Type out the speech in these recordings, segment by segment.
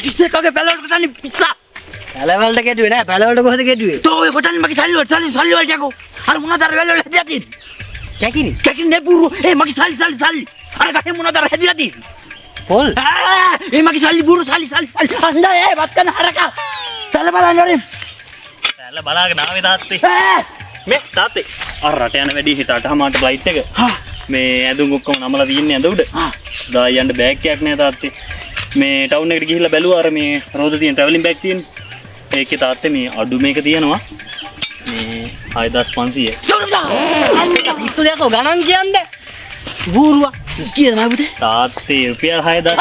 කිස්සේ කගේ පැලවලට තනි පිස්සා. පැලවලට කෙටුවේ නෑ. පැලවලට කොහෙද කෙටුවේ? තෝ ඔය කොටන්නේ මගේ සල්ලි වලට යකෝ. අර මොනවද අර වැල වල හැදිලා තියෙන්නේ? කැකිනි. කැකිනේ පුරු. මගේ සල්ලි. අර ගහේ මොනවද අර හැදිලා තියෙන්නේ? පොල්. මගේ සල්ලි බුරු සල්ලි. අඬා වත් කරන හරකා. පැල බලන්න හරි. පැල බලාගෙන ආවේ තාත්තේ. මේ තාත්තේ අර රට යන වැඩි හිටට හමාට ෆ්ලයිට් එක. මේ ඇඳුම් ඔක්කොම නමලා තියන්නේ ඇඳ උඩ. දා යන්න බෑග් එකක් නෑ තාත්තේ. මේ ටවුන් එකට ගිහිල්ලා බැලුවා අර මේ රෝද තියෙන ට්‍රැවලින් බෑග් තියෙන්නේ. ඒකේ තාත්තේ මේ අඩු මේක තියෙනවා. මේ 6500. පිස්සු දෙකෝ ගණන් කියන්නේ. බූරුවා. කීයද මම පුතේ? තාත්තේ රුපියල් 6000.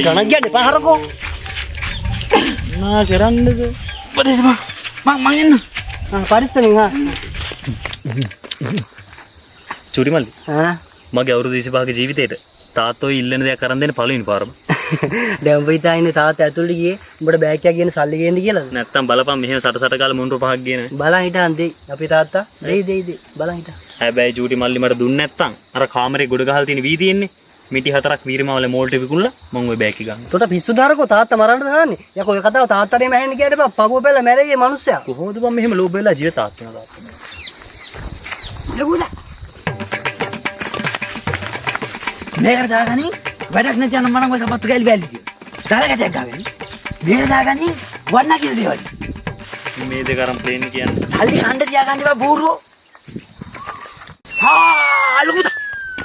ගණන් කියන්නේ පහරකෝ. නා කරන්නද? බඩේ මං එන්න. පරිස්සමින් හා. චුටි මල්ලි. මගේ අවුරුදු 25ක ජීවිතේට තාත්තෝ ඉල්ලන දෙයක් කරන් දෙන්න පළවෙනි පාරම. දැන් උඹ හිතාන්නේ තාත්තා ඇතුළට ගියේ උඹට බෑග් එකක් ගෙන සල්ලි ගේන්න කියලාද? නැත්තම් බලපන් මෙහෙම සට කාලේ මුන්ට පහක් ගේන. බලන් හිටන් දෙයි. අපේ තාත්තා දෙයි බලන් හිටන්. හැබැයි චූටි මල්ලි මට දුන්නේ නැත්තම් අර කාමරේ ගොඩ ගහලා තියෙන වී තියෙන්නේ. මිටි 4ක් වීරමාවල මෝල්ට විකුණලා මම ওই බෑග් එක ගන්න. උතට පිස්සු දාරකෝ තාත්තා මරන්න දාන්නේ. යකෝ ඔය කතාව තාත්තට එම ඇහෙන්න කියන්න බෑ. පගුව පෙළ මැරෙයි මේ මිනිස්සයා. කොහොමද බං මෙහෙම ලෝභ වෙලා ජීවිත තාත්තා තාත්තා. ලබුලා. මේකට දාගනින් වැඩක් නැති යන මනම් ඔය සපත්තු කැලි බැලි කියන. දාලකටයක් ගාගෙන. මේකට දාගනින් වන්න කියලා දේවල්. මේ දෙක අරන් ප්ලේන් කියන්නේ. සල්ලි කණ්ඩ තියාගන්න බා බූරුවෝ. ලොකුතා.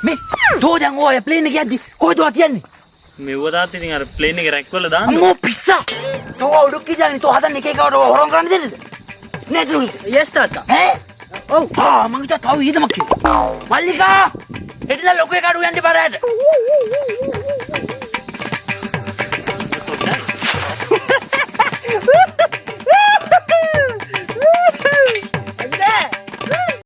මේ තෝ දැන් ඔය ප්ලේන් එක යද්දි කොහෙද තියන්නේ? මෙව තාත්තා ඉතින් අර ප්ලේන් එකේ රැක් වල දාන්න. අම්මෝ පිස්සා. තෝ උඩු කිදානේ තෝ හදන්න එක එකට හොරම් කරන්න දෙන්නද? නේද? යස් තාත්තා. ඔව්. මං හිතා තව ඊදමක් කියලා. මල්ලිකා. එතන ලොකු එකට යන්න බරයට.